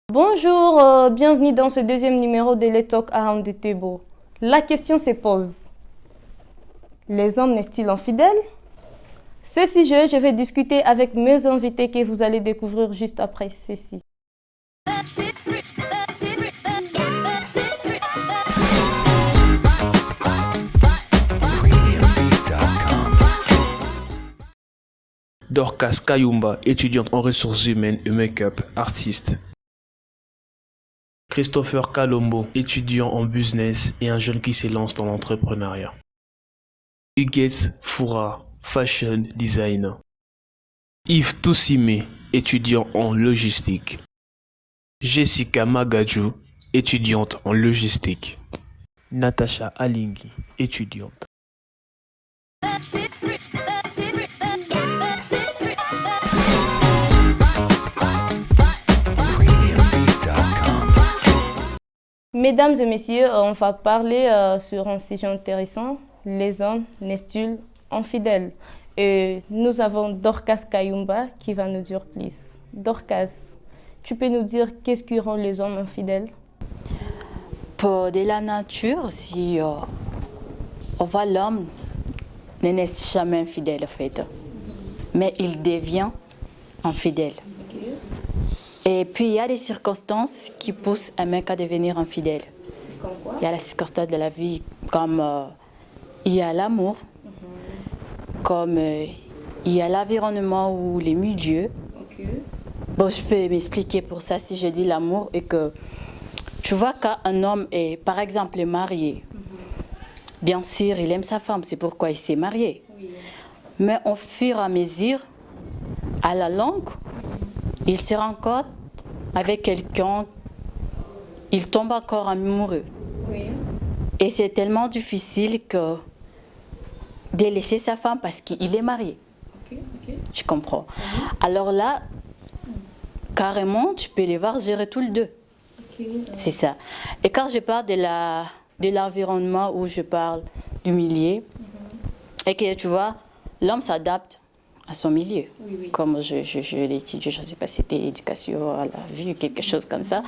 Bonjour, bienvenue dans ce deuxième numéro de Let's Talk Around the Table. La question se pose, les hommes naissent-ils infidèles? Ce sujet, je vais discuter avec mes invités que vous allez découvrir juste après ceci. Dorcas Kayumba, étudiante en ressources humaines et make-up, artiste. Christopher Kalombo, étudiant en business et un jeune qui s'élance dans l'entrepreneuriat. Hugues Foura, fashion designer. Yves Toussime, étudiant en logistique. Jessica Magadjou, étudiante en logistique. Natacha Alingui, étudiante. Mesdames et messieurs, on va parler sur un sujet intéressant, les hommes naissent-ils infidèles? Et nous avons Dorcas Kayumba qui va nous dire plus. Dorcas, tu peux nous dire qu'est-ce qui rend les hommes infidèles? Pour de la nature, si on voit l'homme ne naît jamais infidèle en fait, mais il devient infidèle. Et puis il y a des circonstances qui poussent un mec à devenir infidèle. Comme quoi? Il y a la circonstance de la vie, comme il y a l'amour, comme il y a l'environnement ou les milieux. Bon, je peux m'expliquer pour ça si je dis l'amour et que tu vois quand un homme est par exemple marié, bien sûr il aime sa femme, c'est pourquoi il s'est marié. Mais au fur et à mesure, à la longue, il se rencontre avec quelqu'un, il tombe encore amoureux. Et c'est tellement difficile que de laisser sa femme parce qu'il est marié. Je comprends. Alors là, carrément, tu peux les voir gérer tous les deux. C'est ça. Et quand je parle de l'environnement ou je parle du milieu, et que tu vois, l'homme s'adapte à son milieu. Comme je l'ai étudié, je ne sais pas si c'était éducation à la vie ou quelque chose comme ça.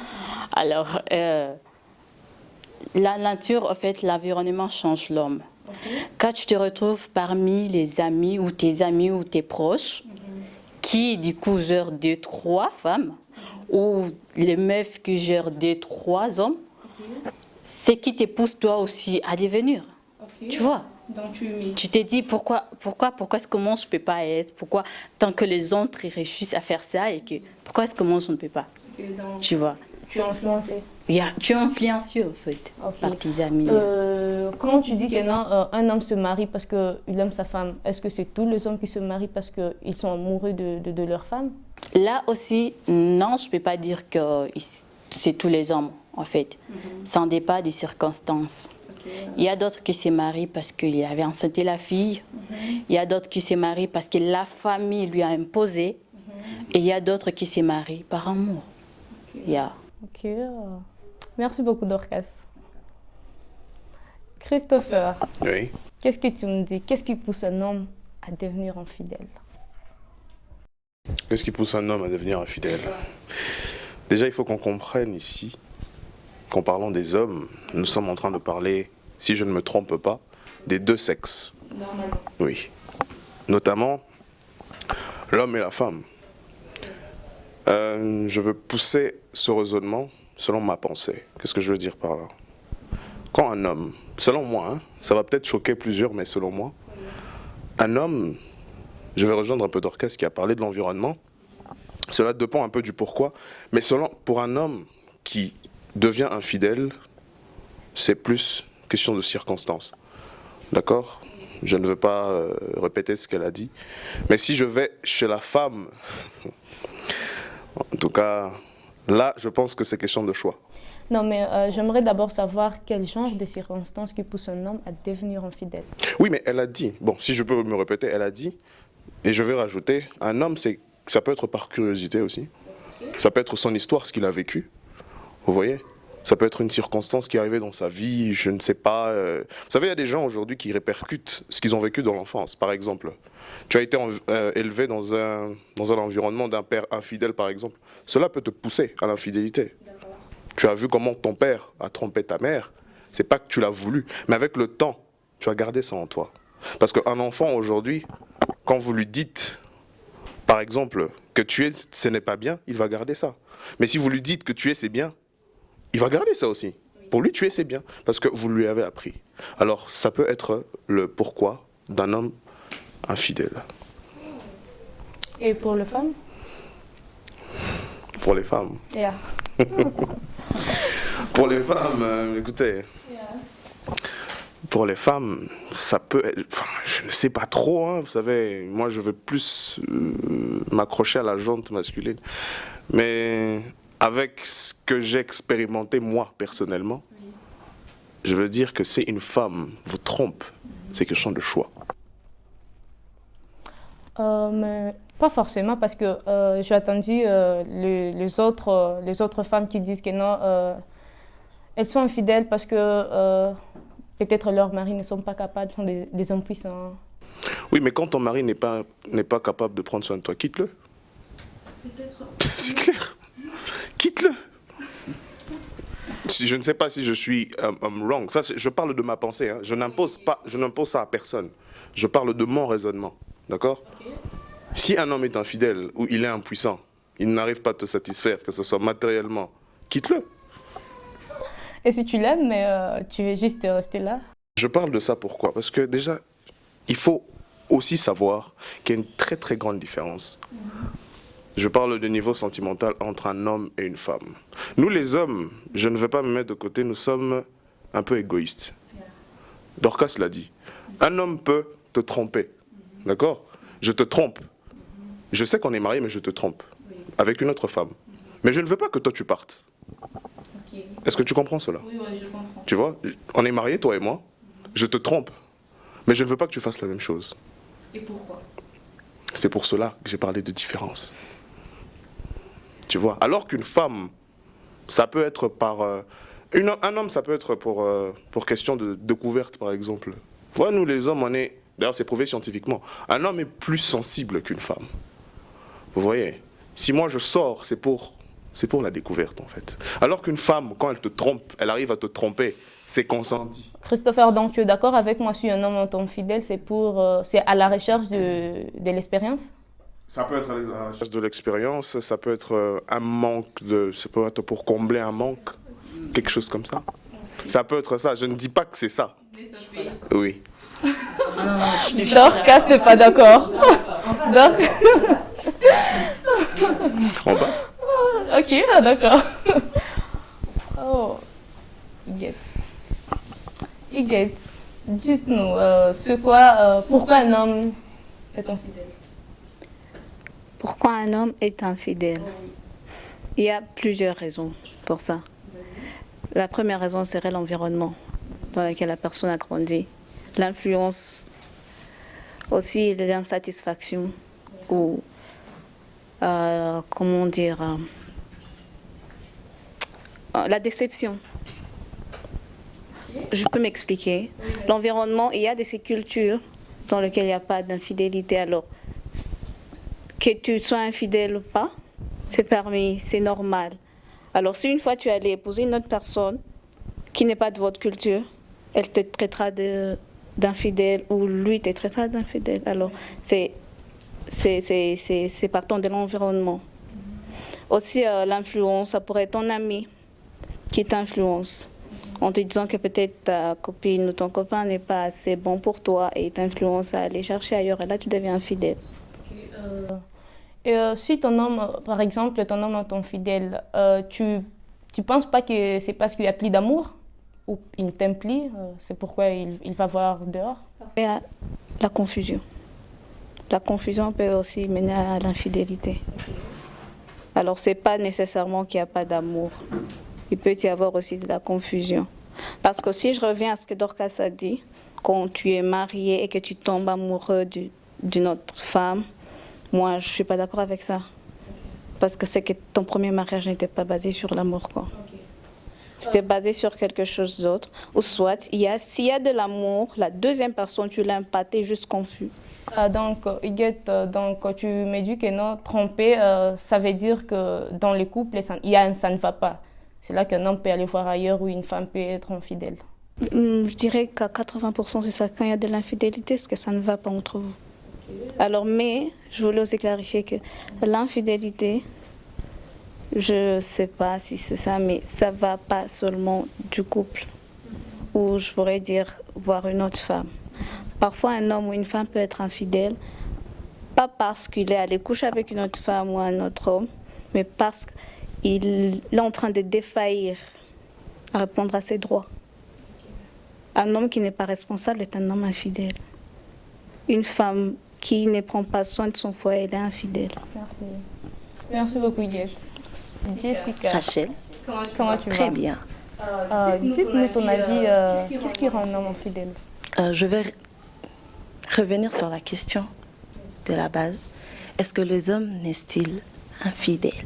Alors, la nature, en fait, l'environnement change l'homme. Quand tu te retrouves parmi les amis ou tes proches, qui du coup gèrent 2-3 femmes, ou les meufs qui gèrent 2-3 hommes, c'est qui te pousse toi aussi à devenir. Tu vois? Donc, tu te dis pourquoi est-ce que moi je ne peux pas être, pourquoi tant que les autres ils réussissent à faire ça et que pourquoi est-ce que moi je ne peux pas. Donc, tu vois? Tu es influencé. Tu es influencé en fait par tes amis. Quand tu dis qu'un homme se marie parce qu'il aime sa femme, est-ce que c'est tous les hommes qui se marient parce qu'ils sont amoureux de leur femme? Là aussi, non, je ne peux pas dire que c'est tous les hommes en fait. Ça en dépend des circonstances. Il y a d'autres qui se marient parce qu'il avait enceinté la fille. Il y a d'autres qui se marient parce que la famille lui a imposé. Et il y a d'autres qui se marient par amour. Ok. Merci beaucoup, Dorcas. Christopher, oui. Qu'est-ce que tu me dis? Qu'est-ce qui pousse un homme à devenir infidèle? Qu'est-ce qui pousse un homme à devenir infidèle? Déjà, il faut qu'on comprenne ici qu'en parlant des hommes, nous sommes en train de parler, si je ne me trompe pas, des deux sexes. Normalement. Oui. Notamment l'homme et la femme. Je veux pousser ce raisonnement selon ma pensée. Qu'est-ce que je veux dire par là? Quand un homme, selon moi, hein, ça va peut-être choquer plusieurs, mais selon moi, un homme, je vais rejoindre un peu Dorcas qui a parlé de l'environnement, cela dépend un peu du pourquoi, mais pour un homme qui devient infidèle, c'est plus question de circonstances. D'accord? Je ne veux pas répéter ce qu'elle a dit. Mais si je vais chez la femme, en tout cas, là, je pense que c'est question de choix. Non, mais j'aimerais d'abord savoir quel genre de circonstances qui poussent un homme à devenir infidèle. Oui, mais elle a dit, bon, si je peux me répéter, elle a dit, et je vais rajouter, un homme, ça peut être par curiosité aussi. Ça peut être son histoire, ce qu'il a vécu. Vous voyez? Ça peut être une circonstance qui est arrivée dans sa vie, je ne sais pas. Vous savez, il y a des gens aujourd'hui qui répercutent ce qu'ils ont vécu dans l'enfance. Par exemple, tu as été élevé dans un environnement d'un père infidèle, par exemple. Cela peut te pousser à l'infidélité. Tu as vu comment ton père a trompé ta mère. C'est pas que tu l'as voulu, mais avec le temps, tu as gardé ça en toi. Parce qu'un enfant aujourd'hui, quand vous lui dites, par exemple, que tu es, ce n'est pas bien, il va garder ça. Mais si vous lui dites que tu es, c'est bien, il va garder ça aussi. Pour lui, tu es, c'est bien. Parce que vous lui avez appris. Alors, ça peut être le pourquoi d'un homme infidèle. Et pour les femmes? Pour les femmes. Yeah. Pour les femmes, écoutez. Pour les femmes, ça peut être... Enfin, je ne sais pas trop, hein, vous savez. Moi, je veux plus m'accrocher à la jante masculine. Mais avec ce que j'ai expérimenté, moi, personnellement, je veux dire que si une femme vous trompe, c'est question de choix. Mais pas forcément, parce que j'ai entendu les autres femmes qui disent que non, elles sont infidèles parce que peut-être leurs maris ne sont pas capables, sont des hommes puissants. Oui, mais quand ton mari n'est pas capable de prendre soin de toi, quitte-le. Peut-être. C'est clair. Quitte-le. Je ne sais pas si je suis wrong. Ça, je parle de ma pensée. Hein. Je n'impose ça à personne. Je parle de mon raisonnement. D'accord? Okay. Si un homme est infidèle ou il est impuissant, il n'arrive pas à te satisfaire, que ce soit matériellement, quitte-le. Et si tu l'aimes, mais tu veux juste rester là? Je parle de ça pourquoi? Parce que déjà, il faut aussi savoir qu'il y a une très très grande différence. Je parle de niveau sentimental entre un homme et une femme. Nous les hommes, je ne veux pas me mettre de côté, nous sommes un peu égoïstes. Dorcas l'a dit. Un homme peut te tromper. D'accord? Je te trompe. Je sais qu'on est mariés, mais je te trompe. Avec une autre femme. Mais je ne veux pas que toi tu partes. Okay. Est-ce que tu comprends cela? Oui, je comprends. Tu vois, on est mariés, toi et moi. Je te trompe. Mais je ne veux pas que tu fasses la même chose. Et pourquoi? C'est pour cela que j'ai parlé de différence. Tu vois, alors qu'une femme, ça peut être par... un homme, ça peut être pour question de découverte, par exemple. Voilà, nous les hommes, on est... D'ailleurs, c'est prouvé scientifiquement. Un homme est plus sensible qu'une femme. Vous voyez? Si moi je sors, c'est pour la découverte, en fait. Alors qu'une femme, quand elle te trompe, elle arrive à te tromper, c'est consenti. Christopher, donc tu es d'accord avec moi, si un homme entend fidèle, c'est à la recherche de l'expérience? Ça peut être à la recherche de l'expérience, ça peut être un manque ça peut être pour combler un manque, quelque chose comme ça. Ça peut être ça, je ne dis pas que c'est ça. Oui. Dorcas n'est pas d'accord. On passe? Ok, d'accord. Oh, yes. Yes. Dites-nous, pourquoi un homme est infidèle? Pourquoi un homme est infidèle? Il y a plusieurs raisons pour ça. La première raison serait l'environnement dans lequel la personne a grandi. L'influence, aussi l'insatisfaction ou, comment dire, la déception. Je peux m'expliquer. L'environnement, il y a de ces cultures dans lesquelles il n'y a pas d'infidélité. Alors, que tu sois infidèle ou pas, c'est permis, c'est normal. Alors, si une fois tu allais épouser une autre personne qui n'est pas de votre culture, elle te traitera d'infidèle ou lui te traitera d'infidèle. Alors, c'est partant de l'environnement. Aussi, l'influence, ça pourrait être ton ami qui t'influence en te disant que peut-être ta copine ou ton copain n'est pas assez bon pour toi et t'influence à aller chercher ailleurs. Et là, tu deviens infidèle. Si ton homme, par exemple, ton homme est ton fidèle, tu penses pas que c'est parce qu'il y a plus d'amour ou il ne t'aime plus, c'est pourquoi il va voir dehors? Il y a la confusion. La confusion peut aussi mener à l'infidélité. Alors, c'est pas nécessairement qu'il n'y a pas d'amour. Il peut y avoir aussi de la confusion. Parce que si je reviens à ce que Dorcas a dit, quand tu es marié et que tu tombes amoureux d'une autre femme, moi, je ne suis pas d'accord avec ça. Parce que c'est que ton premier mariage n'était pas basé sur l'amour, quoi. C'était basé sur quelque chose d'autre. Ou soit, s'il y a de l'amour, la deuxième personne, tu l'as empâté juste confus. Donc, Huguette, tu me dis que non, tromper, ça veut dire que dans les couples, ça ne va pas. C'est là qu'un homme peut aller voir ailleurs ou une femme peut être infidèle. Je dirais qu'à 80%, c'est ça. Quand il y a de l'infidélité, c'est que ça ne va pas entre vous. Alors, mais je voulais aussi clarifier que l'infidélité, je ne sais pas si c'est ça, mais ça ne va pas seulement du couple. Ou je pourrais dire voir une autre femme. Parfois, un homme ou une femme peut être infidèle, pas parce qu'il est allé coucher avec une autre femme ou un autre homme, mais parce qu'il est en train de défaillir à répondre à ses droits. Un homme qui n'est pas responsable est un homme infidèle. Une femme qui ne prend pas soin de son foyer, elle est infidèle. Merci. Merci beaucoup, Yes. Jessica. Rachel. Comment tu vas? Très bien. Dites-nous ton avis, qu'est-ce qui rend un homme infidèle? Je vais revenir sur la question de la base. Est-ce que les hommes naissent-ils infidèles?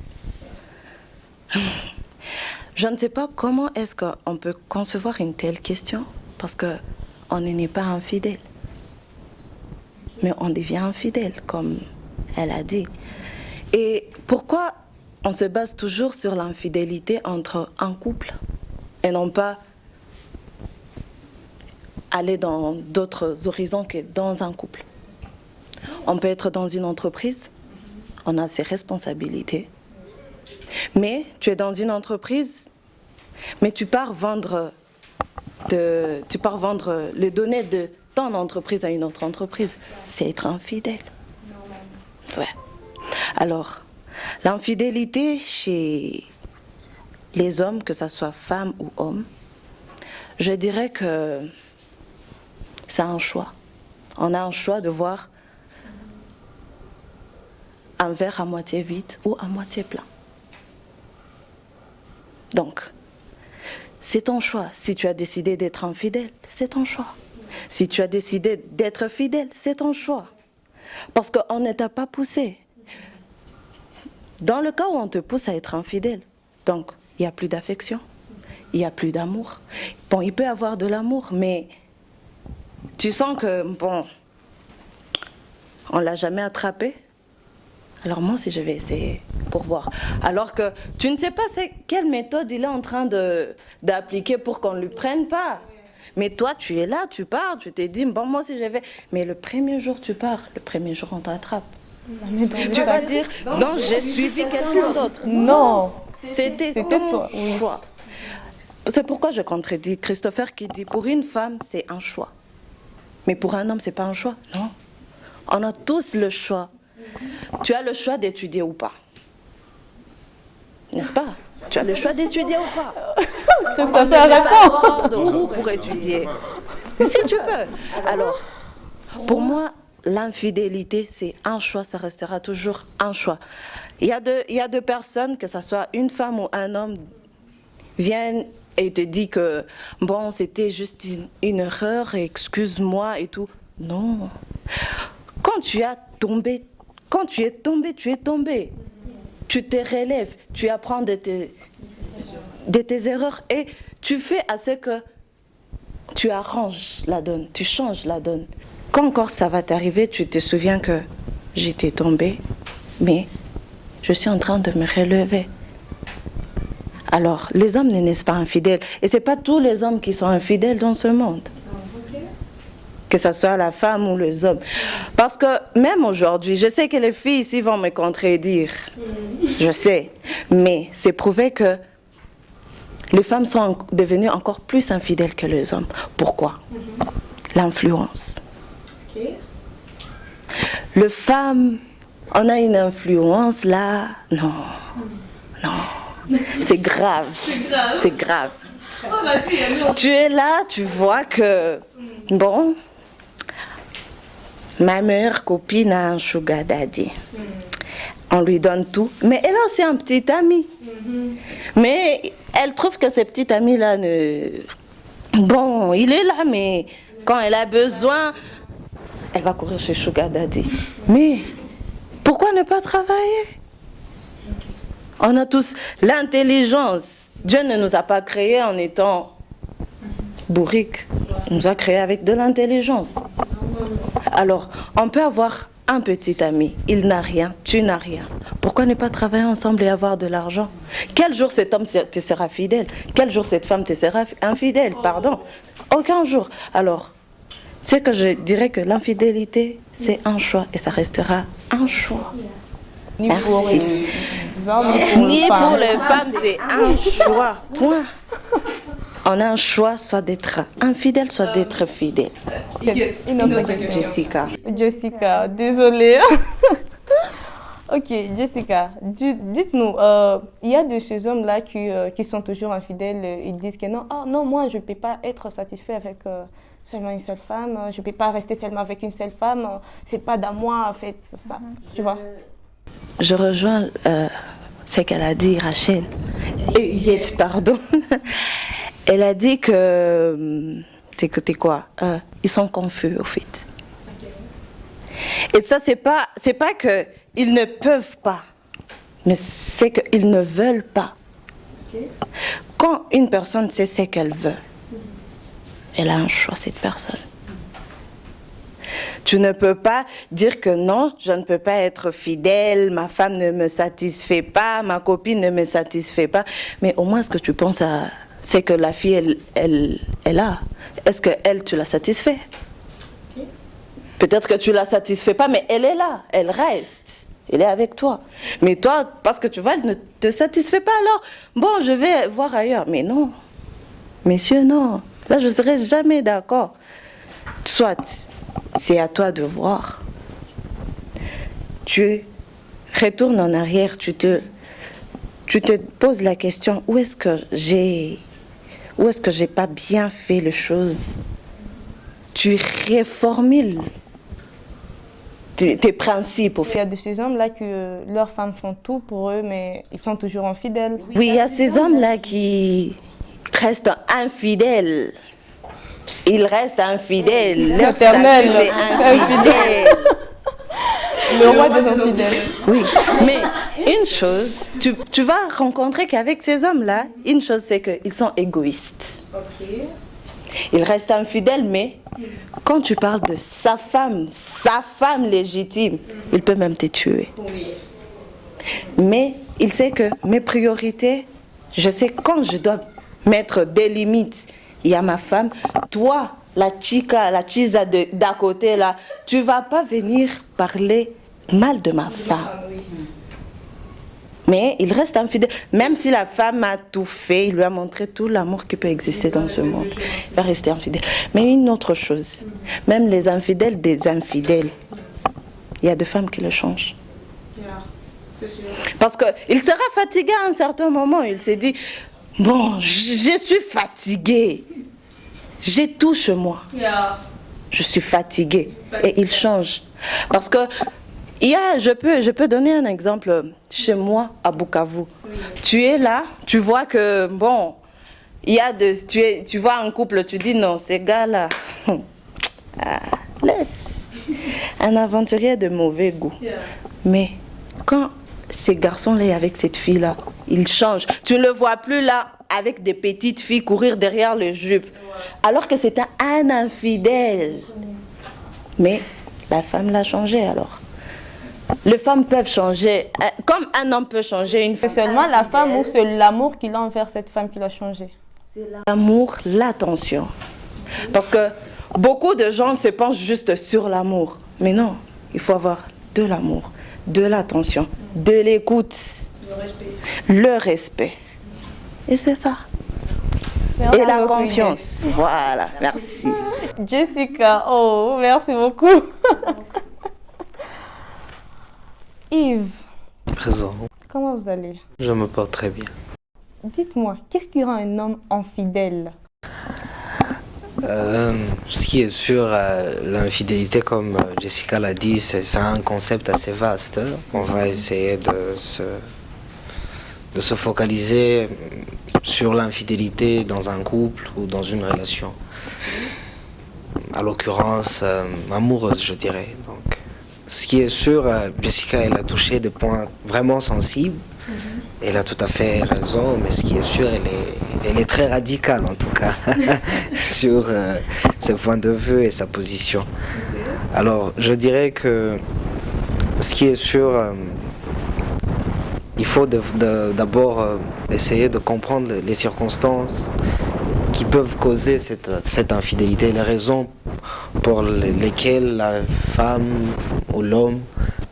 Je ne sais pas comment est-ce qu'on peut concevoir une telle question, parce qu'on n'est pas infidèle. Mais on devient infidèle, comme elle a dit. Et pourquoi on se base toujours sur l'infidélité entre un couple et non pas aller dans d'autres horizons que dans un couple? On peut être dans une entreprise, on a ses responsabilités. Mais tu es dans une entreprise, mais tu pars vendre les données de ton entreprise à une autre entreprise. C'est être infidèle. Ouais. Alors, l'infidélité chez les hommes, que ce soit femmes ou hommes, je dirais que c'est un choix. On a un choix de voir un verre à moitié vide ou à moitié plein. Donc, c'est ton choix. Si tu as décidé d'être infidèle, c'est ton choix. Si tu as décidé d'être fidèle, c'est ton choix. Parce qu'on ne t'a pas poussé. Dans le cas où on te pousse à être infidèle, donc il n'y a plus d'affection, il n'y a plus d'amour. Bon, il peut y avoir de l'amour, mais tu sens que, bon, on ne l'a jamais attrapé. Alors moi aussi, je vais essayer pour voir. Alors que tu ne sais pas quelle méthode il est en train d'appliquer pour qu'on ne lui prenne pas. Mais toi, tu es là, tu pars, tu t'es dit, bon, moi aussi, je vais. Mais le premier jour, tu pars, le premier jour, on t'attrape. Tu vas dire, non, j'ai suivi quelqu'un d'autre. Non, c'était ton choix. C'est pourquoi je contredis Christopher qui dit, pour une femme, c'est un choix. Mais pour un homme, c'est pas un choix. Non. On a tous le choix. Tu as le choix d'étudier ou pas. N'est-ce pas? Tu as le choix d'étudier ou pas. Christopher, répond. De où pour étudier? Si tu veux. Alors, pour moi, l'infidélité, c'est un choix, ça restera toujours un choix. Il y a deux personnes, que ce soit une femme ou un homme, viennent et te disent que, bon, c'était juste une erreur, excuse-moi et tout. Non. Quand tu es tombé, tu es tombé. Tu te relèves, tu apprends de tes erreurs et tu fais à ce que tu arranges la donne, tu changes la donne. Quand encore ça va t'arriver, tu te souviens que j'étais tombée, mais je suis en train de me relever. Alors, les hommes ne naissent pas infidèles. Et ce n'est pas tous les hommes qui sont infidèles dans ce monde. Que ce soit la femme ou les hommes. Parce que même aujourd'hui, je sais que les filles ici vont me contredire. Je sais. Mais c'est prouvé que les femmes sont devenues encore plus infidèles que les hommes. Pourquoi? L'influence. Les femmes, on a une influence là. Non. Non. C'est grave. C'est grave. Tu es là, tu vois que, bon, ma meilleure copine a un sugar daddy. On lui donne tout. Mais elle a aussi un petit ami. Mais elle trouve que ce petit ami-là, bon, il est là, mais quand elle a besoin, elle va courir chez sugar daddy. Mais pourquoi ne pas travailler? On a tous l'intelligence. Dieu ne nous a pas créés en étant bourriques. Il nous a créés avec de l'intelligence. Alors, on peut avoir un petit ami, il n'a rien, tu n'as rien. Pourquoi ne pas travailler ensemble et avoir de l'argent? Quel jour cet homme te sera fidèle? Quel jour cette femme te sera infidèle? Pardon. Aucun jour. Alors, c'est que je dirais que l'infidélité, c'est un choix et ça restera un choix. Merci. Ni pour les femmes, c'est un choix. Point. On a un choix, soit d'être infidèle, soit d'être fidèle. Une autre question. Jessica. Jessica, désolée. Ok, Jessica, dites-nous, il y a de ces hommes-là qui sont toujours infidèles. Ils disent que non, oh, non, moi, je ne peux pas être satisfait avec seulement une seule femme. Je ne peux pas rester seulement avec une seule femme. C'est pas d'à moi, en fait, ça. Tu vois? Je rejoins ce qu'elle a dit, Rachel. Yet, pardon. Elle a dit que, t'es quoi? Ils sont confus, au fait. Et ça, c'est pas qu'ils ne peuvent pas, mais c'est qu'ils ne veulent pas. Quand une personne sait ce qu'elle veut, elle a un choix, cette personne. Tu ne peux pas dire que non, je ne peux pas être fidèle, ma femme ne me satisfait pas, ma copine ne me satisfait pas. Mais au moins, ce que tu penses à, c'est que la fille, elle a. Est-ce qu'elle, tu la satisfait? Peut-être que tu ne la satisfais pas, mais elle est là, elle reste. Elle est avec toi. Mais toi, parce que tu vois, elle ne te satisfait pas, alors, bon, je vais voir ailleurs. Mais non, messieurs, non. Là, je ne serai jamais d'accord. Soit, c'est à toi de voir. Tu retournes en arrière, tu te poses la question, où est-ce que j'ai pas bien fait les choses? Tu reformules tes principes. Il y a de ces hommes-là que leurs femmes font tout pour eux, mais ils sont toujours infidèles. Oui, il y a ces hommes-là qui restent infidèles. Ils restent infidèles. Leur Éternel, statut, c'est infidèle. Le roi des infidèles. Oui, mais une chose, tu vas rencontrer qu'avec ces hommes-là, une chose c'est qu'ils sont égoïstes. Ils restent infidèles, mais quand tu parles de sa femme légitime, il peut même te tuer. Mais il sait que mes priorités, je sais quand je dois mettre des limites. Il y a ma femme, toi, la chica, la chisa d'à côté là, tu vas pas venir parler mal de ma femme. Mais il reste infidèle. Même si la femme a tout fait, il lui a montré tout l'amour qui peut exister dans ce monde. Il va rester infidèle. Mais une autre chose, même les infidèles des infidèles, il y a des femmes qui le changent. Parce qu'il sera fatigué à un certain moment. Il s'est dit, bon, je suis fatigué. J'ai tout chez moi. Je suis fatigué. Et il change. Parce que je peux donner un exemple chez moi à Bukavu. Tu es là, tu vois que, bon, tu vois un couple, tu dis non, ces gars-là, laisse. Un aventurier de mauvais goût. Mais quand ces garçons-là avec cette fille-là, ils changent. Tu ne le vois plus là avec des petites filles courir derrière le jupe. Alors que c'était un infidèle. Mais la femme l'a changé alors. Les femmes peuvent changer, comme un homme peut changer une femme. C'est seulement la femme ou c'est l'amour qu'il a envers cette femme qui l'a changé? C'est l'amour, l'attention. Parce que beaucoup de gens se penchent juste sur l'amour. Mais non, il faut avoir de l'amour, de l'attention, de l'écoute, le respect. Et c'est ça. Merci et la beaucoup, confiance. Inès. Voilà, merci. Jessica, oh, merci beaucoup. Yves, Présent. comment vous allez? Je me porte très bien. Dites-moi, qu'est-ce qui rend un homme infidèle? Ce qui est sûr, l'infidélité, comme Jessica l'a dit, c'est un concept assez vaste. On va essayer de se focaliser sur l'infidélité dans un couple ou dans une relation. À l'occurrence, amoureuse, je dirais. Donc, ce qui est sûr, Jessica, elle a touché des points vraiment sensibles. Elle a tout à fait raison, mais ce qui est sûr, elle est très radicale en tout cas sur ses points de vue et sa position. Alors, je dirais que ce qui est sûr, il faut d'abord essayer de comprendre les circonstances qui peuvent causer cette infidélité, les raisons pour lesquelles la femme ou l'homme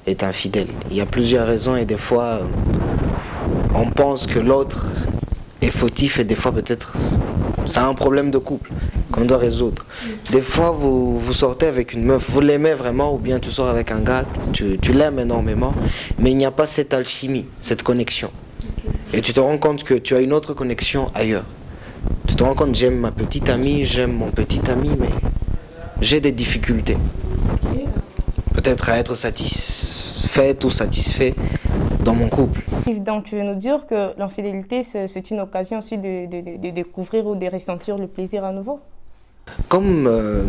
est infidèle. Il y a plusieurs raisons et des fois on pense que l'autre est fautif et des fois peut-être c'est un problème de couple qu'on doit résoudre. Des fois vous sortez avec une meuf, vous l'aimez vraiment ou bien tu sors avec un gars, tu l'aimes énormément, mais il n'y a pas cette alchimie, cette connexion. Et tu te rends compte que tu as une autre connexion ailleurs. Tu te rends compte, j'aime ma petite amie, j'aime mon petit ami, mais j'ai des difficultés. Peut-être à être satisfaite ou satisfait dans mon couple. Donc tu veux nous dire que l'infidélité, c'est une occasion aussi de découvrir ou de ressentir le plaisir à nouveau? Comme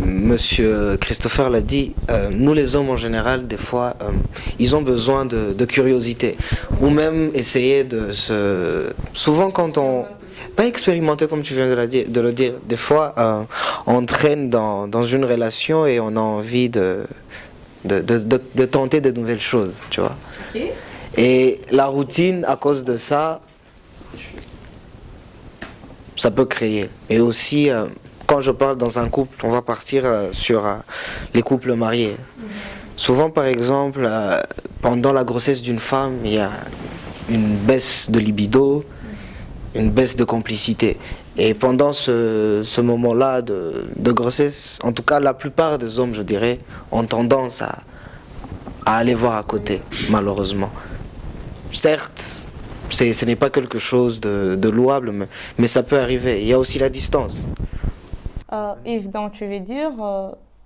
Monsieur Christopher l'a dit, nous les hommes en général, des fois, ils ont besoin de curiosité. Ou même essayer de se... Souvent quand on... Pas expérimenter comme tu viens de le dire. Des fois, on traîne dans une relation et on a envie de tenter de nouvelles choses, tu vois. Okay. Et la routine, à cause de ça, ça peut créer. Et aussi, quand je parle dans un couple, on va partir sur les couples mariés. Souvent, par exemple, pendant la grossesse d'une femme, il y a une baisse de libido, une baisse de complicité. Et pendant ce moment-là de grossesse, en tout cas la plupart des hommes, je dirais, ont tendance à aller voir à côté, malheureusement. Certes, ce n'est pas quelque chose de louable, mais ça peut arriver. Il y a aussi la distance. Yves, donc tu veux dire,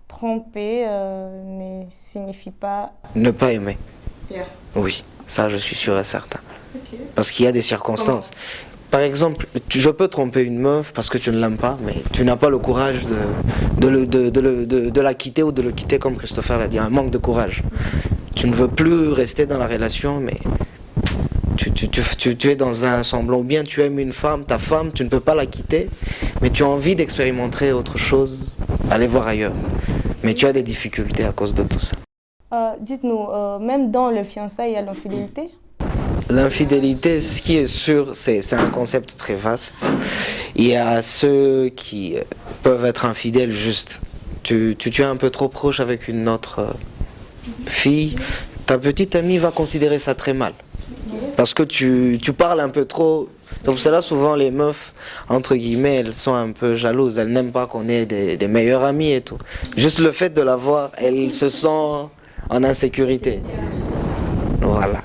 tromper ne signifie pas... Ne pas aimer. Yeah. Oui, ça je suis sûr et certain. Okay. Parce qu'il y a des circonstances. Par exemple, je peux tromper une meuf parce que tu ne l'aimes pas, mais tu n'as pas le courage de la quitter ou de le quitter comme Christopher l'a dit, un manque de courage. Tu ne veux plus rester dans la relation, mais tu es dans un semblant. Ou bien tu aimes une femme, ta femme, tu ne peux pas la quitter, mais tu as envie d'expérimenter autre chose, aller voir ailleurs. Mais tu as des difficultés à cause de tout ça. Dites-nous, même dans le fiançailles, il y a l'infidélité? L'infidélité, ce qui est sûr, c'est un concept très vaste. Il y a ceux qui peuvent être infidèles juste. Tu es un peu trop proche avec une autre fille, ta petite amie va considérer ça très mal. Parce que tu parles un peu trop. Donc c'est là souvent les meufs, entre guillemets, elles sont un peu jalouses. Elles n'aiment pas qu'on ait des meilleurs amis et tout. Juste le fait de la voir, elles se sentent en insécurité. Voilà.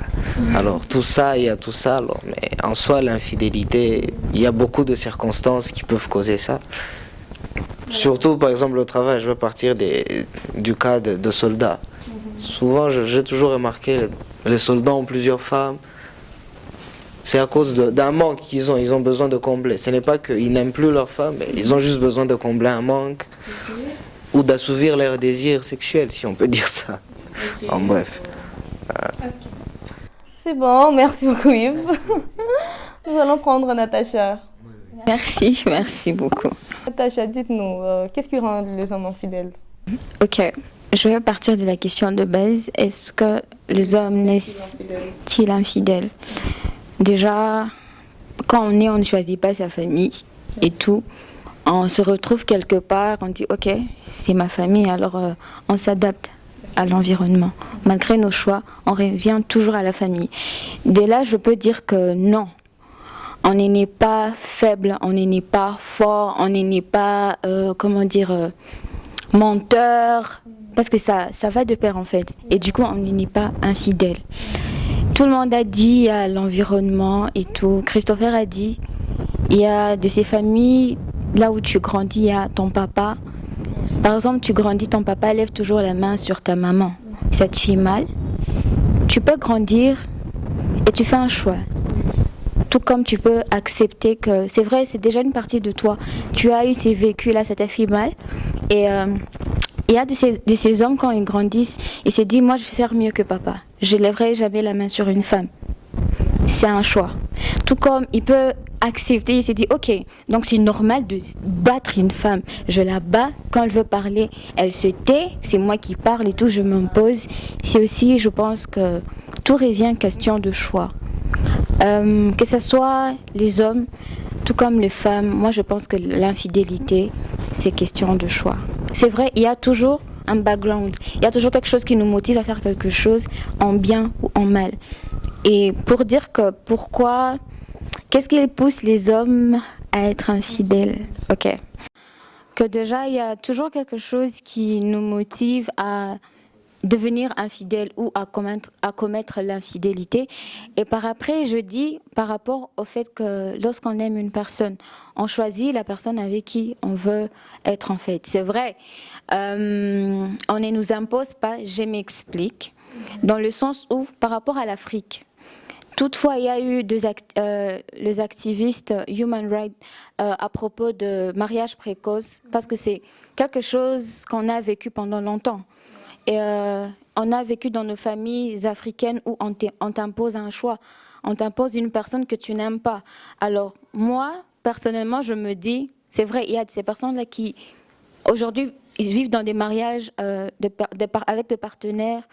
Alors tout ça, il y a tout ça. Alors, mais en soi, l'infidélité, il y a beaucoup de circonstances qui peuvent causer ça. Surtout, par exemple, le travail. Je vais partir du cas de soldats. Souvent, j'ai toujours remarqué, les soldats ont plusieurs femmes. C'est à cause d'un manque qu'ils ont. Ils ont besoin de combler. Ce n'est pas qu'ils n'aiment plus leur femme, mais ils ont juste besoin de combler un manque ou d'assouvir leur désir sexuel, si on peut dire ça. En bref. C'est bon, merci beaucoup Yves. Nous allons prendre Natacha. Merci beaucoup. Natacha, dites-nous, qu'est-ce qui rend les hommes infidèles? Ok, je vais partir de la question de base. Est-ce que les hommes naissent-ils infidèles? Déjà, quand on est, on ne choisit pas sa famille et tout. On se retrouve quelque part, on dit ok, c'est ma famille, alors on s'adapte à l'environnement. Malgré nos choix, on revient toujours à la famille. Dès là, je peux dire que non. On n'est pas faible, on n'est pas fort, on n'est pas, menteur, parce que ça va de pair en fait. Et du coup, on n'est pas infidèle. Tout le monde a dit à l'environnement et tout. Christopher a dit, il y a de ces familles, là où tu grandis, il y a ton papa. Par exemple, tu grandis, ton papa lève toujours la main sur ta maman. Ça te fait mal. Tu peux grandir et tu fais un choix. Tout comme tu peux accepter que c'est vrai, c'est déjà une partie de toi. Tu as eu ces vécus-là, ça t'a fait mal. Et il y a de ces hommes, quand ils grandissent, ils se disent, moi je vais faire mieux que papa. Je ne lèverai jamais la main sur une femme. c'est un choix. Tout comme il peut accepter, il s'est dit ok, donc c'est normal de battre une femme. Je la bats, quand elle veut parler, elle se tait, c'est moi qui parle et tout, je m'impose. C'est aussi, je pense que tout revient question de choix. Que ce soit les hommes, tout comme les femmes, moi je pense que l'infidélité, c'est question de choix. C'est vrai, il y a toujours un background, il y a toujours quelque chose qui nous motive à faire quelque chose en bien ou en mal. Et pour dire que pourquoi, qu'est-ce qui pousse les hommes à être infidèles? Ok. Que déjà, il y a toujours quelque chose qui nous motive à devenir infidèle ou à commettre l'infidélité. Et par après, je dis par rapport au fait que lorsqu'on aime une personne, on choisit la personne avec qui on veut être en fait. C'est vrai, on ne nous impose pas, je m'explique, dans le sens où par rapport à l'Afrique, toutefois, il y a eu les activistes human rights à propos de mariage précoce, parce que c'est quelque chose qu'on a vécu pendant longtemps. Et on a vécu dans nos familles africaines où on t'impose un choix, on t'impose une personne que tu n'aimes pas. Alors moi, personnellement, je me dis, c'est vrai, il y a de ces personnes-là qui, aujourd'hui, ils vivent dans des mariages avec des partenaires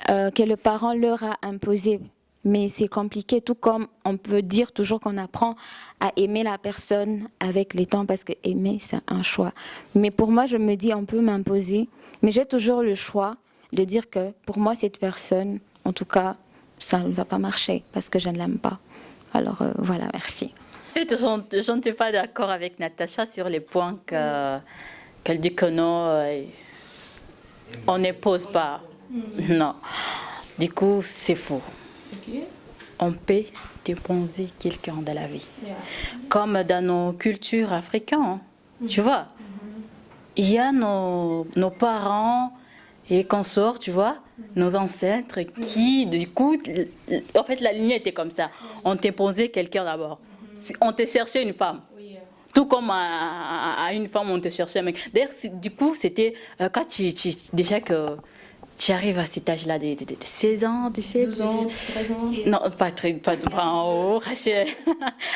que le parent leur a imposés. Mais c'est compliqué, tout comme on peut dire toujours qu'on apprend à aimer la personne avec le temps, parce que aimer, c'est un choix. Mais pour moi, je me dis, on peut m'imposer, mais j'ai toujours le choix de dire que pour moi, cette personne, en tout cas, ça ne va pas marcher, parce que je ne l'aime pas. Alors voilà, merci. En fait, je n'étais pas d'accord avec Natacha sur les points qu'elle dit que non, on n'impose pas. Non. Du coup, c'est faux. On peut dépenser quelqu'un de la vie. Comme dans nos cultures africaines, tu vois. Il y a nos parents et consorts, tu vois, nos ancêtres qui, du coup, en fait, la lignée était comme ça. On t'imposait quelqu'un d'abord. On te cherchait une femme. Tout comme à une femme, on te cherchait un mec. D'ailleurs, du coup, c'était quand déjà que tu arrives à cet âge-là de 16 ans, 17 ans, 13 ans. Non, pas en haut, Rachel.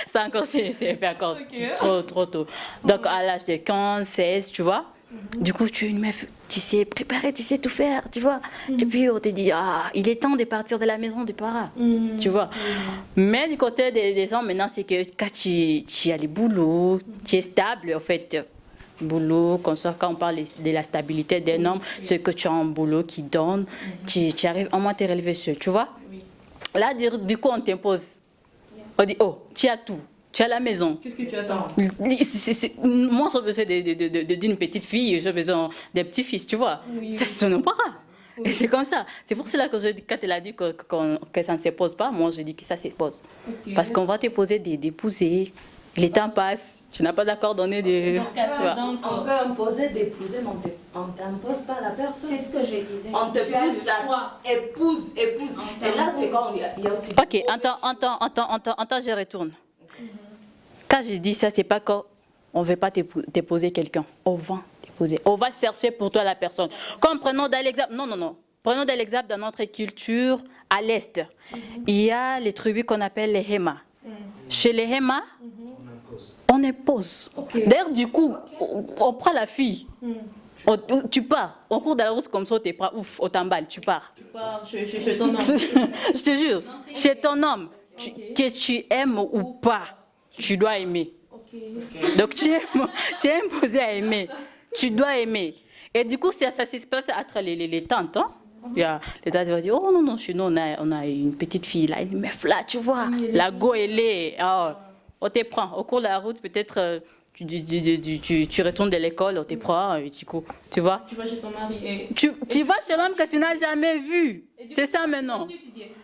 Ça encore, c'est encore trop tôt. Donc à l'âge de 15, 16, tu vois. Du coup, tu es une meuf, tu sais préparer, tu sais tout faire, tu vois. Et puis on te dit, il est temps de partir de la maison des parents, tu vois. Mais du côté des hommes, maintenant, c'est que quand tu as les boulots, tu es stable, en fait. Boulot, quand on parle de la stabilité d'un homme, c'est que tu as un boulot qui donne, tu arrives au moins à te relever seul, tu vois. Là, du coup, on t'impose. On dit, oh, tu as tout, tu as la maison. Qu'est-ce que tu attends? Moi, j'ai besoin d'une petite fille, j'ai besoin des petits-fils, tu vois. Ça, ce n'est pas grave. Et c'est comme ça. C'est pour cela que quand elle a dit que ça ne se pose pas, moi, je dis que ça se pose. Parce qu'on va te poser d'épouser. Les temps passent, tu n'as pas d'accord donné des... Donc, on peut imposer d'épouser, mais on ne t'impose pas la personne. C'est ce que je disais. On te pousse à épouse. Et là, c'est quand il y a aussi... Ok, attends, je retourne. Quand je dis ça, c'est pas qu'on ne veut pas t'épouser quelqu'un. On va t'épouser. On va chercher pour toi la personne. Comme prenons dans l'exemple... Non. Prenons dans l'exemple dans notre culture à l'Est. Il y a les tribus qu'on appelle les Hema. Chez les Hema, on impose. D'ailleurs, du coup, on prend la fille. Tu pars. On court dans la route comme ça, on t'emballe, tu pars. Tu pars chez ton homme. Je te jure, chez ton homme, que tu aimes ou pas, tu dois aimer. Donc, tu es imposé à aimer. Tu dois aimer. Et du coup, ça se passe entre les tantes. Hein? Il y a les tantes qui vont dire, oh non, chez nous, on a une petite fille là, une meuf là, tu vois. La go, elle est... on te prend. Au cours de la route, peut-être, tu retournes de l'école, on te prend, et du coup, tu vois. Tu vas chez ton mari et... Tu vas chez l'homme que tu n'as jamais vu. C'est ça maintenant.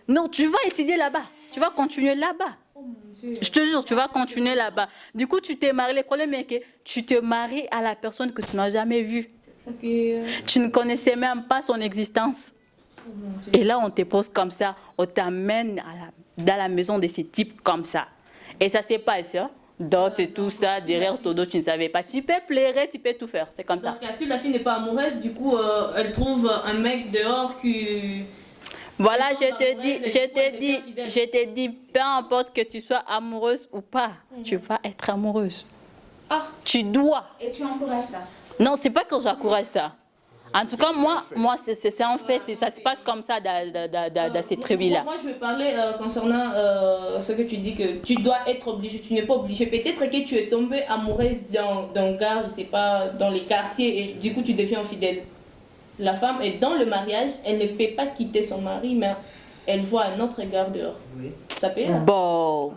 Non, tu vas étudier là-bas. Tu vas continuer là-bas. Je te jure, tu vas continuer là-bas. Du coup, tu t'es marié. Le problème est que tu te maries à la personne que tu n'as jamais vue. Tu ne connaissais même pas son existence. Et là, on te pose comme ça. On t'amène dans la maison de ces types comme ça. Et ça se passe, hein? Dot et tout ça, derrière ton dos, tu ne savais pas. Tu peux pleurer, tu peux tout faire. C'est comme ça. Donc, si la fille n'est pas amoureuse, du coup, elle trouve un mec dehors qui... Voilà, je te dis, peu importe que tu sois amoureuse ou pas, tu vas être amoureuse. Ah. Tu dois. Et tu encourages ça? Non, c'est pas que j'encourage ça. En tout cas, moi c'est en fait, ça se passe comme ça dans ces tribus-là. Moi, je veux parler concernant ce que tu dis, que tu dois être obligé, tu n'es pas obligé. Peut-être que tu es tombée amoureuse d'un gars, je sais pas, dans les quartiers, et du coup, tu deviens infidèle. La femme est dans le mariage, elle ne peut pas quitter son mari, mais elle voit un autre gars dehors. Oui. Ça peut être. Bon,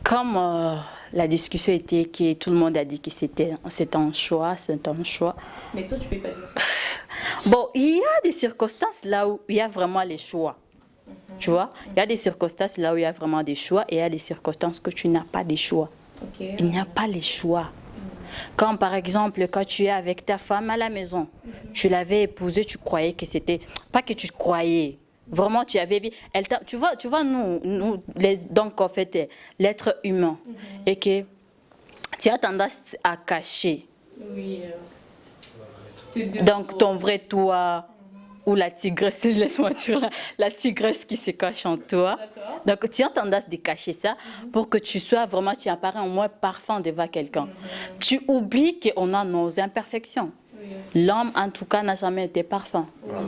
comme la discussion était que tout le monde a dit que c'est un choix. Mais toi, tu peux pas dire ça. Bon, il y a des circonstances là où il y a vraiment les choix. Tu vois, il y a des circonstances là où il y a vraiment des choix et il y a des circonstances que tu n'as pas des choix. Okay. Il n'y a pas les choix. Comme par exemple, quand tu es avec ta femme à la maison, tu l'avais épousée, tu croyais que c'était... Pas que tu croyais, vraiment tu avais vu... Tu vois nous donc en fait, l'être humain, et que tu as tendance à cacher. Oui. Donc ton vrai toi, ou la tigresse, laisse-moi dire, la tigresse qui se cache en toi. Donc tu as tendance de cacher ça pour que tu sois vraiment, tu apparais au moins parfait devant quelqu'un. Tu oublies qu'on a nos imperfections. L'homme, en tout cas, n'a jamais été parfait.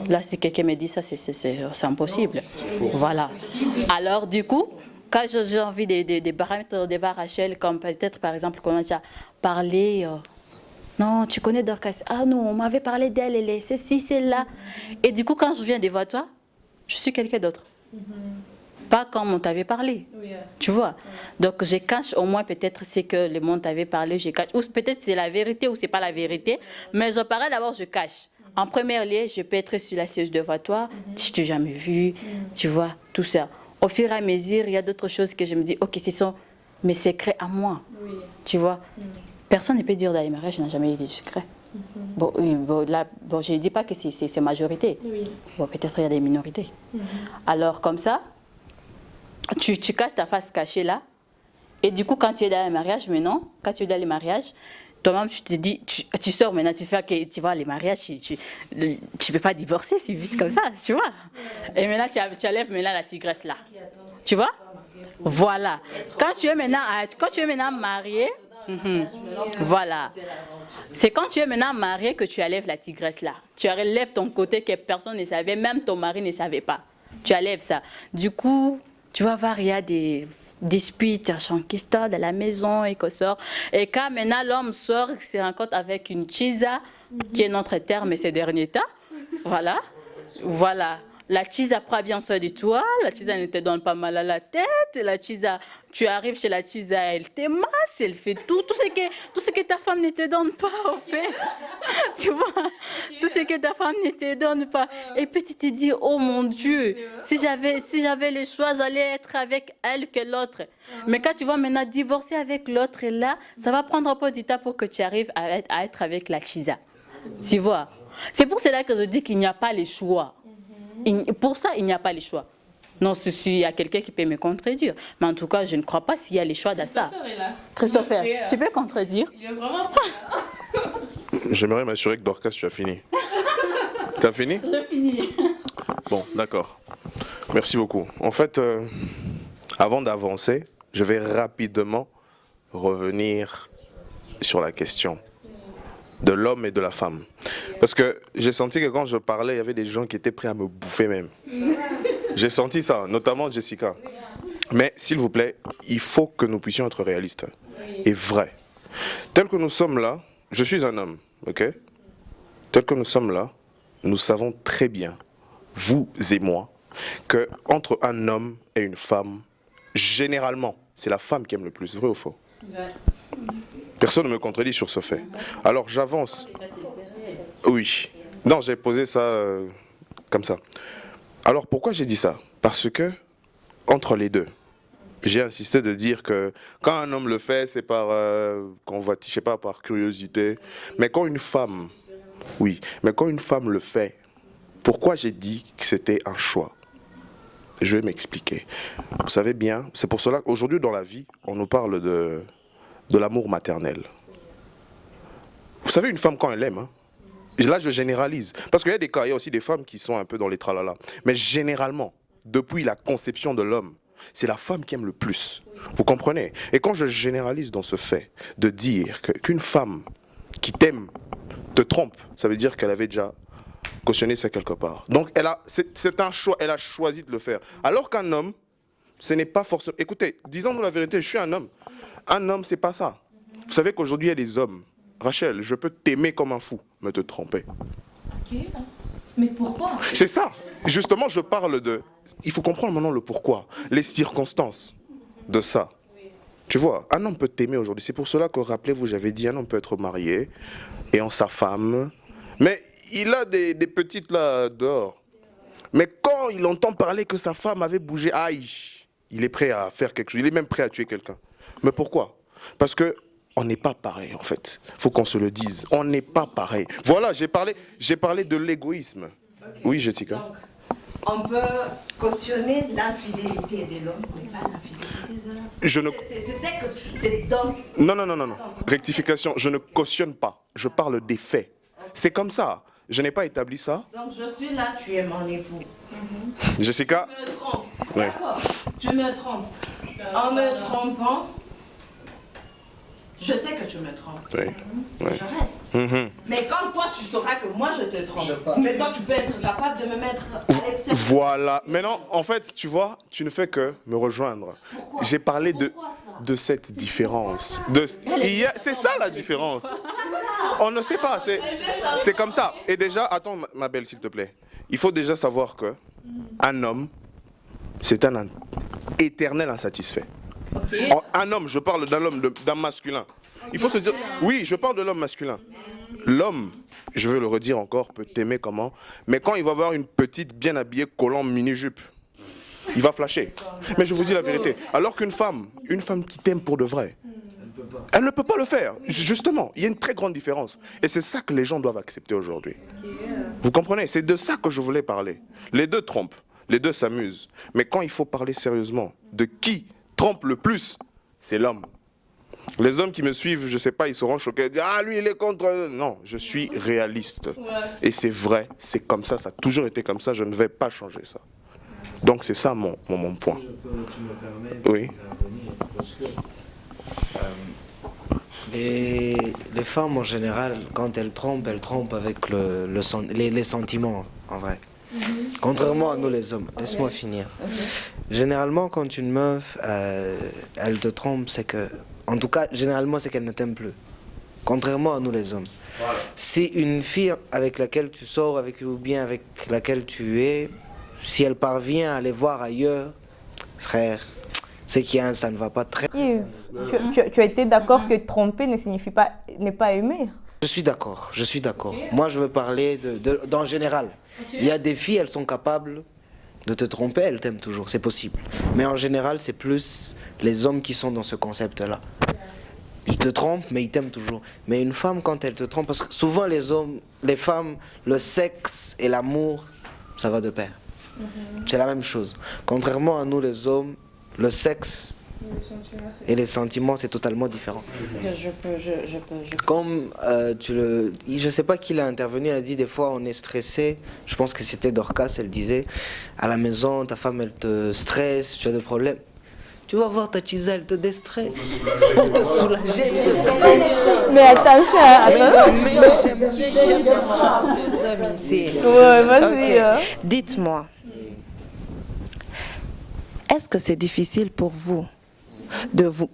Là, si quelqu'un me dit ça, c'est impossible. Voilà. Alors, du coup, quand j'ai envie de paraître devant Rachel, comme peut-être, par exemple, qu'on a déjà parlé... non, tu connais Dorcas. Ah non, on m'avait parlé d'elle, elle est ceci, celle-là. Et du coup, quand je viens devant toi, je suis quelqu'un d'autre. Pas comme on t'avait parlé. Tu vois. Donc, je cache au moins peut-être ce que le monde t'avait parlé, je cache. Ou peut-être c'est la vérité ou c'est pas la vérité. Mais je parais d'abord, je cache. En premier lieu, je peux être sur la siège devant toi, si tu n'as jamais vu, tu vois, tout ça. Au fur et à mesure, il y a d'autres choses que je me dis, ok, ce sont mes secrets à moi. Tu vois. Personne ne peut dire dans les mariages, je n'ai jamais eu de secret. Bon, je ne dis pas que c'est majorité. Bon, peut-être qu'il y a des minorités. Alors, comme ça, tu caches ta face cachée là. Et du coup, quand tu es dans les mariages, maintenant, quand tu es dans les mariages, toi-même, tu te dis, tu sors maintenant, tu fais que tu vois, les mariages, tu ne peux pas divorcer si vite comme ça, tu vois. Et maintenant, tu enlèves maintenant la tigresse là. Tu vois? Voilà. Quand tu es maintenant marié, voilà. C'est quand tu es maintenant marié que tu enlèves la tigresse là. Tu enlèves ton côté que personne ne savait, même ton mari ne savait pas. Tu enlèves ça. Du coup, tu vas voir, il y a des disputes à Chankista, dans la maison et qu'on sort. Et quand maintenant l'homme sort, il se rencontre avec une chisa, qui est notre terme ces derniers temps. Voilà. Voilà. La chisa prend bien soin de toi, la chisa ne te donne pas mal à la tête, la chisa, tu arrives chez la chisa, elle te masse, elle fait tout ce que ta femme ne te donne pas, en fait. Tu vois, tout ce que ta femme ne te donne pas. Et puis tu te dis, oh mon Dieu, si j'avais le choix, j'allais être avec elle que l'autre. Mais quand tu vas maintenant divorcer avec l'autre là, ça va prendre un peu de temps pour que tu arrives à être avec la chisa. Tu vois, c'est pour cela que je dis qu'il n'y a pas le choix. Pour ça, il n'y a pas les choix. Non, il y a quelqu'un qui peut me contredire. Mais en tout cas, je ne crois pas s'il y a les choix dans ça. Christopher, tu peux contredire? Il est vraiment pas là. J'aimerais m'assurer que Dorcas, tu as fini. Tu as fini? J'ai fini. Bon, d'accord. Merci beaucoup. En fait, avant d'avancer, je vais rapidement revenir sur la question de l'homme et de la femme. Parce que j'ai senti que quand je parlais, il y avait des gens qui étaient prêts à me bouffer même. J'ai senti ça, notamment Jessica. Mais s'il vous plaît, il faut que nous puissions être réalistes et vrais. Tel que nous sommes là, je suis un homme, ok? Tel que nous sommes là, nous savons très bien, vous et moi, qu'entre un homme et une femme, généralement, c'est la femme qui aime le plus, vrai ou faux? Personne ne me contredit sur ce fait. Alors j'avance. Oui. Non, j'ai posé ça comme ça. Alors pourquoi j'ai dit ça? Parce que, entre les deux, j'ai insisté de dire que quand un homme le fait, c'est par convoitise, je sais pas, par curiosité. Mais quand une femme, oui, mais quand une femme le fait, pourquoi j'ai dit que c'était un choix? Je vais m'expliquer. Vous savez bien, c'est pour cela qu'aujourd'hui dans la vie, on nous parle de l'amour maternel. Vous savez, une femme quand elle aime, hein, Là, je généralise. Parce qu'il y a des cas, il y a aussi des femmes qui sont un peu dans les tralala. Mais généralement, depuis la conception de l'homme, c'est la femme qui aime le plus. Vous comprenez? Et quand je généralise dans ce fait de dire qu'une femme qui t'aime te trompe, ça veut dire qu'elle avait déjà cautionné ça quelque part. Donc, c'est un choix, elle a choisi de le faire. Alors qu'un homme, ce n'est pas forcément... Écoutez, disons-nous la vérité, je suis un homme. Un homme, c'est pas ça. Vous savez qu'aujourd'hui, il y a des hommes. Rachel, je peux t'aimer comme un fou, mais te tromper. Ok, mais pourquoi? C'est ça. Justement, je parle de... Il faut comprendre maintenant le pourquoi, les circonstances de ça. Tu vois, un homme peut t'aimer aujourd'hui. C'est pour cela que, rappelez-vous, j'avais dit, un homme peut être marié, ayant sa femme, mais il a des petites là dehors. Mais quand il entend parler que sa femme avait bougé, aïe, il est prêt à faire quelque chose, il est même prêt à tuer quelqu'un. Mais pourquoi? Parce que on n'est pas pareil, en fait. Il faut qu'on se le dise. On n'est pas pareil. Voilà, j'ai parlé de l'égoïsme. Okay. Oui, Jessica. Donc, on peut cautionner l'infidélité de l'homme, mais pas l'infidélité de la femme. C'est donc... Non. Rectification, je ne cautionne pas. Je parle des faits. Okay. C'est comme ça. Je n'ai pas établi ça. Donc, je suis là, tu es mon époux. Jessica. Tu me trompes. Ouais. D'accord. Tu me trompes. En me trompant... Je sais que tu me trompes. Oui. Je reste. Mais quand toi, tu sauras que moi, je te trompe, mais toi, tu peux être capable de me mettre à l'extérieur. Voilà. Maintenant, en fait, tu vois, tu ne fais que me rejoindre. J'ai parlé de cette différence. C'est ça la différence. On ne sait pas. C'est comme ça. Et déjà, attends, ma belle, s'il te plaît. Il faut déjà savoir que un homme, c'est un éternel insatisfait. Okay. Un homme, je parle d'un homme, d'un masculin. Il faut se dire, oui, je parle de l'homme masculin. L'homme, je veux le redire encore, peut t'aimer comment, mais quand il va voir une petite bien habillée collant mini-jupe, il va flasher. Mais je vous dis la vérité. Alors qu'une femme qui t'aime pour de vrai, elle ne peut pas le faire. Justement, il y a une très grande différence. Et c'est ça que les gens doivent accepter aujourd'hui. Vous comprenez? C'est de ça que je voulais parler. Les deux trompent, les deux s'amusent. Mais quand il faut parler sérieusement de qui trompe le plus, c'est l'homme. Les hommes qui me suivent, je ne sais pas, ils seront choqués, ils disent « Ah, lui, il est contre... » Non, je suis réaliste. Et c'est vrai, c'est comme ça, ça a toujours été comme ça, je ne vais pas changer ça. Donc c'est ça mon point. Si tu me permets oui. d'intervenir, c'est parce que les femmes en général, quand elles trompent avec les sentiments, en vrai. Contrairement à nous les hommes, laisse-moi finir. Généralement, quand une meuf, elle te trompe, c'est que, en tout cas, généralement, c'est qu'elle ne t'aime plus. Contrairement à nous les hommes. Voilà. Si une fille avec laquelle tu sors, ou bien avec laquelle tu es, si elle parvient à aller voir ailleurs, frère, c'est qu'il y a ça ne va pas très. Tu as été d'accord que tromper ne signifie pas ne pas aimer? Je suis d'accord. Okay. Moi, je veux parler d'en général. Okay. Il y a des filles, elles sont capables de te tromper, elles t'aiment toujours, c'est possible. Mais en général, c'est plus les hommes qui sont dans ce concept-là. Ils te trompent, mais ils t'aiment toujours. Mais une femme, quand elle te trompe, parce que souvent les femmes, le sexe et l'amour, ça va de pair. C'est la même chose. Contrairement à nous les hommes, le sexe et les sentiments, c'est totalement différent. Comme je sais pas qui l'a intervenu, elle a dit des fois on est stressé. Je pense que c'était Dorcas, elle disait à la maison, ta femme elle te stresse, tu as des problèmes. Tu vas voir ta Chisa, elle te déstresse. Pour te soulager, Mais attention, j'aime vraiment les hommes ici. Ouais, vas-y. Okay. Dites-moi, est-ce que c'est difficile pour vous,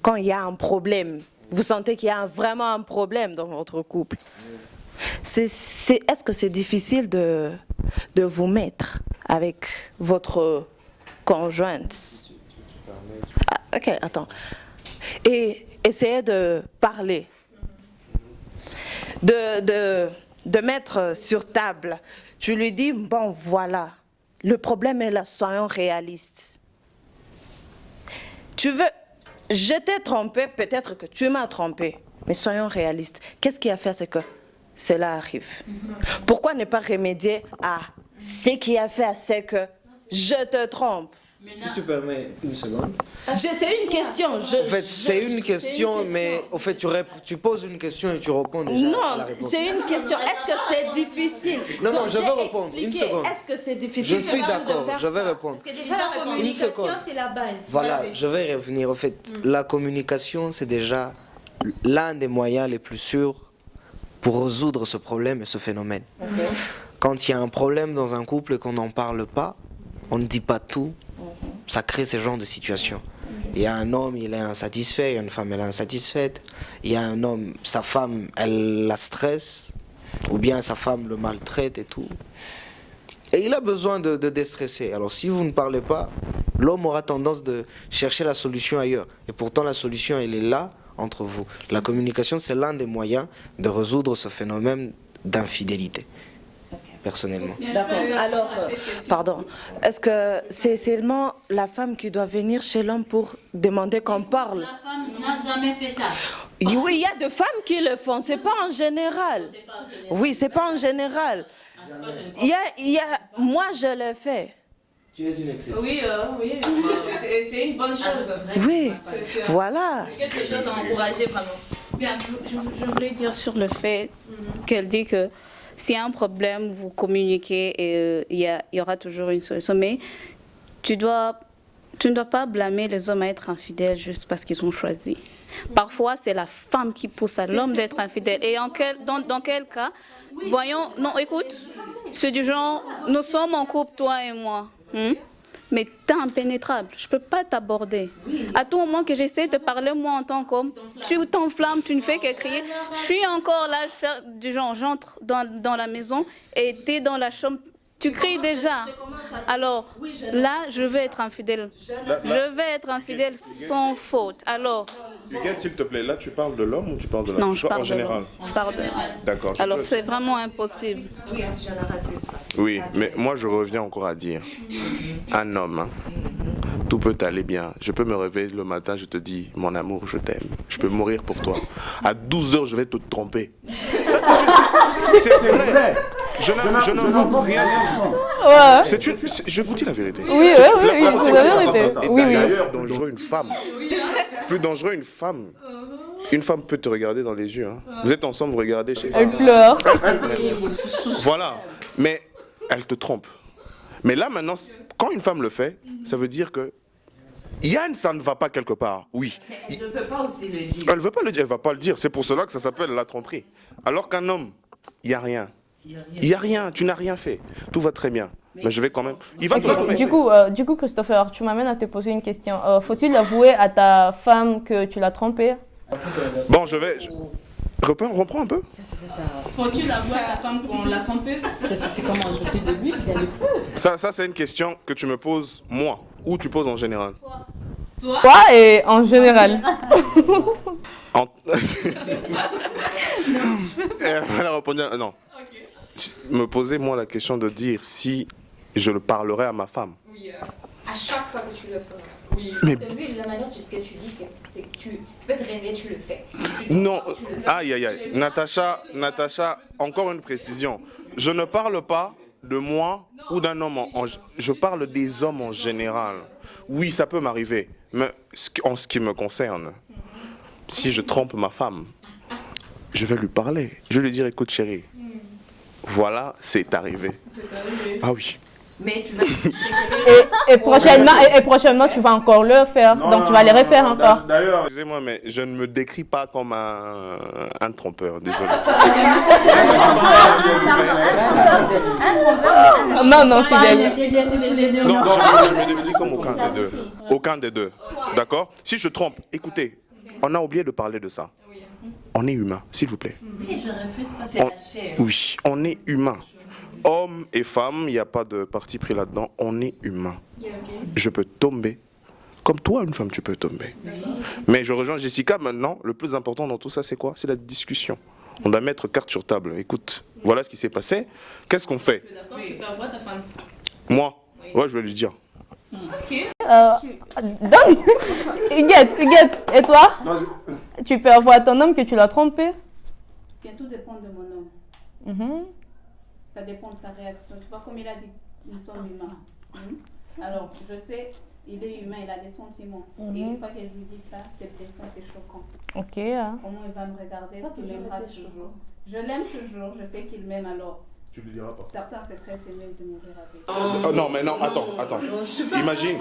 quand il y a un problème, vous sentez qu'il y a vraiment un problème dans votre couple, est-ce que c'est difficile de vous mettre avec votre conjointe? Ah, ok, attends. Et essayer de parler, de mettre sur table. Tu lui dis, bon voilà, le problème est là, soyons réalistes. Tu veux, je t'ai trompé, peut-être que tu m'as trompé, mais soyons réalistes. Qu'est-ce qui a fait, c'est que cela arrive? Pourquoi ne pas remédier à ce qui a fait, c'est que je te trompe? Si tu permets une seconde. C'est une question. En fait, c'est une question, mais au fait, tu poses une question et tu réponds déjà à la réponse. Non, c'est une question. Est-ce que c'est difficile? Non, je vais répondre. Une seconde. Est-ce que c'est difficile? Je suis d'accord, je vais répondre. Parce que déjà, la communication, c'est la base. Voilà, je vais revenir. En fait, la communication, c'est déjà l'un des moyens les plus sûrs pour résoudre ce problème et ce phénomène. Quand il y a un problème dans un couple et qu'on n'en parle pas, on ne dit pas tout, ça crée ce genre de situation. Il y a un homme, il est insatisfait, il y a une femme, elle est insatisfaite. Il y a un homme, sa femme, elle la stresse, ou bien sa femme le maltraite et tout. Et il a besoin de déstresser. Alors si vous ne parlez pas, l'homme aura tendance de chercher la solution ailleurs. Et pourtant la solution, elle est là, entre vous. La communication, c'est l'un des moyens de résoudre ce phénomène d'infidélité. Personnellement. D'accord. Alors, pardon. Est-ce que c'est seulement la femme qui doit venir chez l'homme pour demander qu'on parle? La femme n'a jamais fait ça. Oui, il y a des femmes qui le font. C'est pas en général. Oui, c'est pas en général. Moi, je le fais. Tu es une exception. Oui, c'est une bonne chose. Oui, voilà. Quelque chose à encourager vraiment. Bien, je voulais dire sur le fait qu'elle dit que s'il y a un problème, vous communiquez et il y aura toujours une solution. Mais tu ne dois pas blâmer les hommes à être infidèles juste parce qu'ils ont choisi. Parfois, c'est la femme qui pousse à l'homme d'être infidèle. Et dans quel cas? Voyons, non, écoute, c'est du genre, nous sommes en couple, toi et moi. Mais t'es impénétrable, je peux pas t'aborder. À tout moment que j'essaie de parler, moi en tant qu'homme, tu t'enflammes, tu ne fais que crier. Je suis encore là, je fais du genre, j'entre dans la maison et t'es dans la chambre, tu cries déjà. Alors là, je vais être infidèle. Je vais être infidèle sans faute. Alors. Huguette, s'il te plaît, là tu parles de l'homme ou tu parles de la femme? Non, je parle en général. D'accord. Alors c'est vraiment impossible. Oui, mais moi je reviens encore à dire, un homme, hein, tout peut aller bien. Je peux me réveiller le matin, je te dis, mon amour, je t'aime. Je peux mourir pour toi. À 12 heures, je vais te tromper. C'est vrai. Je n'invente rien. Ouais. Je vous dis la vérité. Oui, c'est la vérité. Et d'ailleurs, dangereux une femme. Plus dangereux une femme. Une femme peut te regarder dans les yeux. Hein. Vous êtes ensemble, vous regardez chez elle pleure. Voilà. Mais elle te trompe. Mais là, maintenant, quand une femme le fait, ça veut dire que Yann, ça ne va pas quelque part. Oui. Elle ne veut pas aussi le dire. Elle ne veut pas le dire, elle ne va pas le dire. C'est pour cela que ça s'appelle la tromperie. Alors qu'un homme, il n'y a rien. Il n'y a rien, tu n'as rien fait. Tout va très bien. Mais je vais quand même... Il va te tromper. Du coup, Christopher, tu m'amènes à te poser une question. Faut-il avouer à ta femme que tu l'as trompée? Bon, reprends un peu. Faut-il avouer à sa femme qu'on l'a trompée? C'est comme ajouter de l'huile dans le feu. Ça, c'est une question que tu me poses, moi, ou tu poses en général. Toi et en général. Elle a répondu, non. Me poser, moi, la question de dire si je le parlerai à ma femme. Oui, à chaque fois que tu le feras. Oui. Mais... vu la manière que tu dis que c'est que tu peux te réveiller, tu le fais. Non, aïe. Natacha, encore une précision. Je ne parle pas de moi ou d'un homme. Je parle des hommes en général. Oui, ça peut m'arriver. Mais en ce qui me concerne, si je trompe ma femme, je vais lui parler. Je vais lui dire, écoute chérie, voilà, c'est arrivé. Ah oui. Mais tu et prochainement, tu vas encore le faire. Donc, tu vas les refaire encore. D'ailleurs, excusez-moi, mais je ne me décris pas comme un trompeur. Désolé. Non, fidèle. Non, je me décris comme aucun des deux. Aucun des deux. D'accord? Si je trompe, écoutez, on a oublié de parler de ça. On est humain, s'il vous plaît. Oui, je refuse pas, c'est la chair. Oui, on est humain. Hommes et femmes, il n'y a pas de parti pris là-dedans. On est humain. Je peux tomber. Comme toi, une femme, tu peux tomber. Mais je rejoins Jessica maintenant. Le plus important dans tout ça, c'est quoi? C'est la discussion. On doit mettre carte sur table. Écoute, voilà ce qui s'est passé. Qu'est-ce qu'on fait? D'accord, tu peux avoir ta femme. Moi? Ouais, je vais lui dire. Ok. Donne. Huguette. Et toi? Tu peux avouer à ton homme que tu l'as trompé? Bien, tout dépend de mon homme. Ça dépend de sa réaction. Tu vois, comme il a dit, nous sommes humains. Alors, je sais, il est humain, il a des sentiments. Et une fois que je lui dis ça, c'est blessant, c'est choquant. Ok. Comment il va me regarder? Est-ce qu'il m'aimera toujours? Je l'aime toujours, je sais qu'il m'aime alors. Tu lui diras pas. Certains secrets, c'est mieux de mourir avec. Non, mais non, attends. Imagine.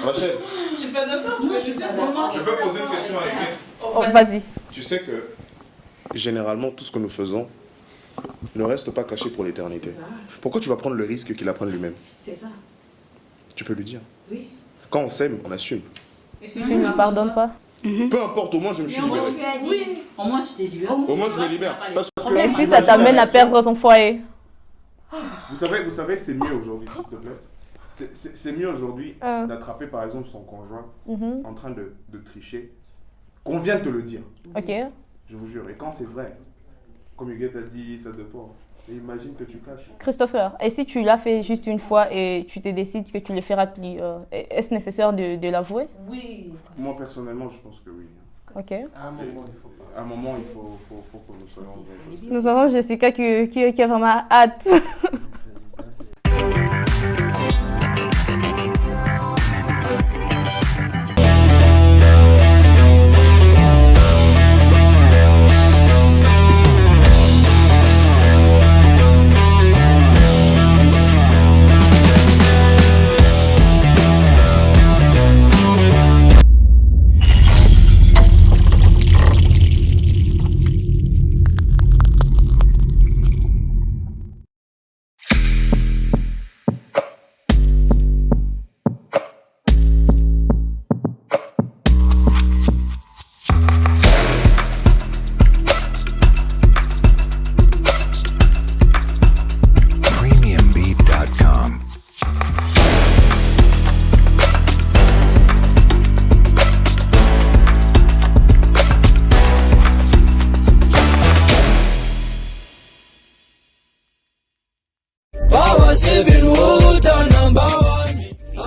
Rachel. Je suis pas d'accord, Je peux poser une question à Inès? Vas-y. Tu sais que, généralement, tout ce que nous faisons ne reste pas caché pour l'éternité. Pourquoi tu vas prendre le risque qu'il apprenne lui-même? C'est ça. Tu peux lui dire. Oui. Quand on s'aime, on assume. Et si tu ne pardonnes pas? Peu importe, au moins je me suis libéré. Oui, au moins tu t'es libéré. Au moins je me libère. Parce que Mais si ça t'amène à perdre ton foyer? Vous savez, c'est mieux aujourd'hui, s'il te plaît. C'est mieux aujourd'hui d'attraper par exemple son conjoint en train de tricher. Qu'on vient de te le dire. Ok. Je vous jure. Et quand c'est vrai, comme Huguette a dit, ça dépend. Et imagine que tu caches. Christopher, et si tu l'as fait juste une fois et tu te décides que tu le feras plus, est-ce nécessaire de l'avouer? Oui. Moi personnellement, je pense que oui. Ok. À un moment, il faut pas. À un moment, il faut que nous soyons vrais. Nous avons Jessica qui a vraiment hâte. Premiumbeat.com.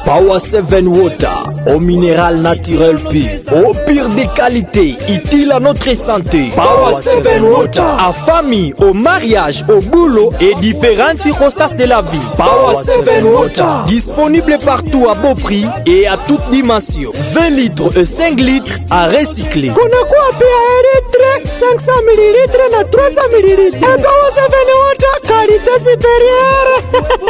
Power 7 Water, eau minérale naturelle pure, au pire des qualités, utile à notre santé. Power 7 Water, à famille, au mariage, au boulot et différentes circonstances de la vie. Power 7 Water, disponible partout à beau prix et à toute dimension. 20 litres et 5 litres à recycler. Konako à 500 ml na 300 ml. Et Power 7 Water, qualité supérieure.